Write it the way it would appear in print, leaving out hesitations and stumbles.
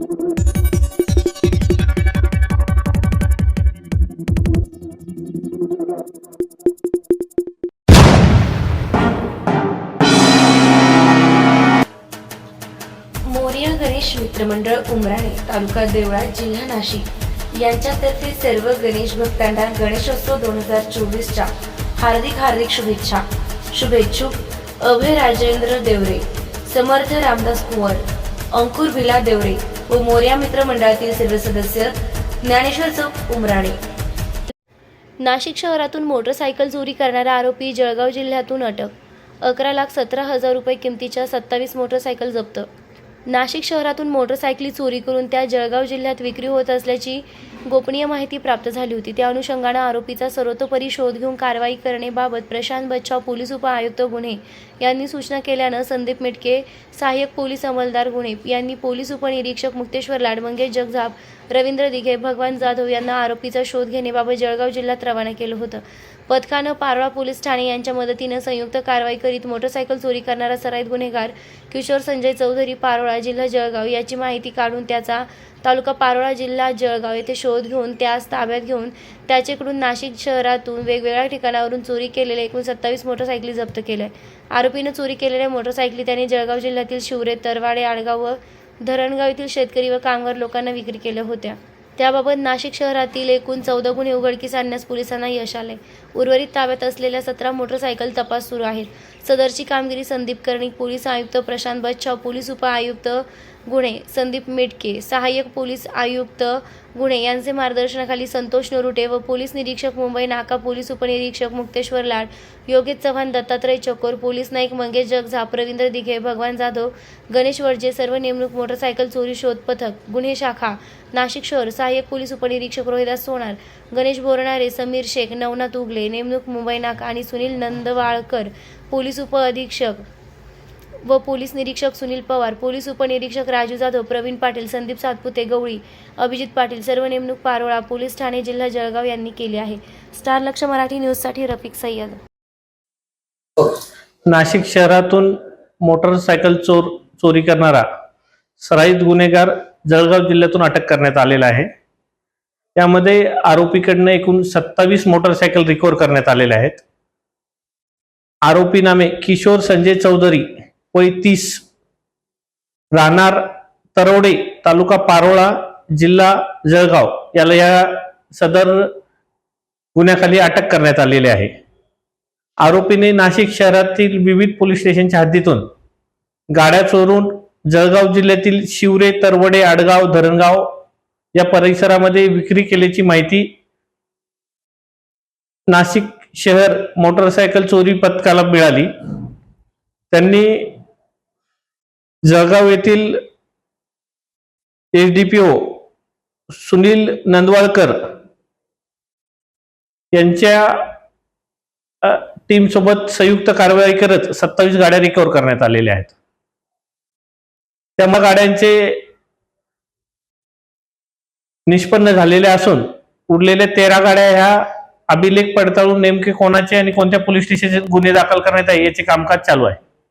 मोरया गणेश मित्रमंडळ उमराणे, तालुका देवळा, जिल्हा नाशिक यांच्यातर्फे सर्व गणेश भक्तांना गणेशोत्सव 2024च्या हार्दिक शुभेच्छा। शुभेच्छुक अभय राजेंद्र देवरे, समर्थ रामदास कुंवर, अंकुर भिला देवरे व मोरया मित्रमंडळातील सर्व सदस्य। ज्ञानेश्वर चौक, उमराणे। नाशिक शहरातून मोटरसायकल चोरी करणारा आरोपी जळगाव जिल्ह्यातून अटक। 11,17,000 रुपये किमतीच्या 27 मोटरसायकल जप्त। नाशिक शहरातून मोटरसायकली चोरी करून त्या जळगाव जिल्ह्यात विक्री होत असल्याची गोपनीय माहिती प्राप्त झाली होती। त्या अनुषंगाने आरोपीचा सर्वतोपरी शोध घेऊन कारवाई करण्याबाबत प्रशांत बच्छाव, पोलीस उपआयुक्त गुन्हे यांनी सूचना केल्यानं संदीप मेटके, सहाय्यक पोलीस अंमलदार गुन्हे यांनी पोलीस उपनिरीक्षक मुक्तेश्वर लाड, मंगेश जगजाप, रवींद्र दिघे, भगवान जाधव यांना आरोपीचा शोध घेण्याबाबत जळगाव जिल्ह्यात रवाना केलं होतं। पथकानं पारोळा पोलीस ठाणे यांच्या मदतीनं संयुक्त कारवाई करीत मोटरसायकल चोरी करणारा सराईत गुन्हेगार किशोर संजय चौधरी, पारोळा, जिल्हा जळगाव याची माहिती काढून त्याचा तालुका पारोळा, जिल्हा जळगाव येथे शोध घेऊन त्यास ताब्यात घेऊन त्याच्याकडून नाशिक शहरातून वेगवेगळ्या ठिकाणावरून चोरी केलेल्या एकूण 27 मोटरसायकली जप्त केल्या। आरोपीनं चोरी केलेल्या मोटरसायकली त्याने जळगाव जिल्ह्यातील शिवरे, तरवाडे, आडगाव व धरणगाव येथील शेतकरी व कामगार लोकांना विक्री केल्या होत्या। त्याबाबत नाशिक शहरातील एकूण 14 गुन्हे उघडकीस आणण्यास पोलिसांना यश आले। उर्वरित ताब्यात असलेल्या 17 मोटरसायकल तपास सुरू आहे। सदरची कामगिरी संदीप कर्णिक, पोलीस आयुक्त प्रशांत बच्छाव, पोलीस उपआयुक्त गुन्हे संदीप मेटके, सहाय्यक पोलीस आयुक्त गुन्हे यांचे मार्गदर्शनाखाली संतोष नरुटे व पोलीस निरीक्षक मुंबई नाका, पोलीस उपनिरीक्षक मुक्तेश्वर लाड, योगेश चव्हाण, दत्तात्रय चकोर, पोलीस नाईक मंगेश जगजाप, रवींद्र दिघे, भगवान जाधव, गणेश वडजे सर्व नेमणूक मोटरसायकल चोरी शोध पथक, गुन्हे शाखा नाशिक शहर, सहाय्यक पोलीस उपनिरीक्षक रोहिदास सोनार, गणेश बोरणारे, समीर शेख, नवनाथ उगले, नेमणूक मुंबई नाका आणि सुनील नंदवाळकर, पोलीस उपअधीक्षक व पोलीस निरीक्षक सुनील पवार, पोलीस उपनिरीक्षक राजू जाधव, प्रवीण पाटील, संदीप सातपुते, गवळी, अभिजित पाटील सर्व नेमणूक पारोळा पोलीस ठाणे, जिल्हा जळगाव यांनी केली आहे। स्टार लक्ष मराठी न्यूजसाठी रफिक सय्यद। नाशिक शहरातून मोटरसायकल चोरी करणारा सराईत गुन्हेगार जळगाव जिल्ह्यातून अटक करण्यात आलेला आहे। त्यामध्ये आरोपीकडनं एकूण 27 मोटरसायकल रिकव्हर करण्यात आलेल्या आहेत। आरोपी नामे किशोर संजय चौधरी, वय 30, राहणार तरवडे, तालुका पारोळा, जिल्हा जळगाव याला या सदर गुन्ह्याखाली अटक करण्यात आलेली आहे। आरोपीने नाशिक शहरातील विविध पोलीस स्टेशनच्या हद्दीतून गाड्या चोरून जळगाव जिल्ह्यातील शिवरे, तरवडे, आडगाव, धरणगाव या परिसरामध्ये विक्री केल्याची माहिती नाशिक शहर मोटरसायकल चोरी पथकाला मिळाली। त्यांनी जळगाव येथील एसडीपीओ सुनील नंदवाळकर यांच्या टीम सोबत संयुक्त कारवाई करत 27 गाड्या रिकव्हर करण्यात आलेल्या आहेत। त्या गाड्यांचे निष्पन्न झालेले असून उरलेल्या 13 गाड्या ह्या अभिलेख पडताळून नेमके कोणाचे आणि कोणत्या पोलीस स्टेशनचे गुन्हे दाखल करण्यात आहे याचे कामकाज चालू आहे।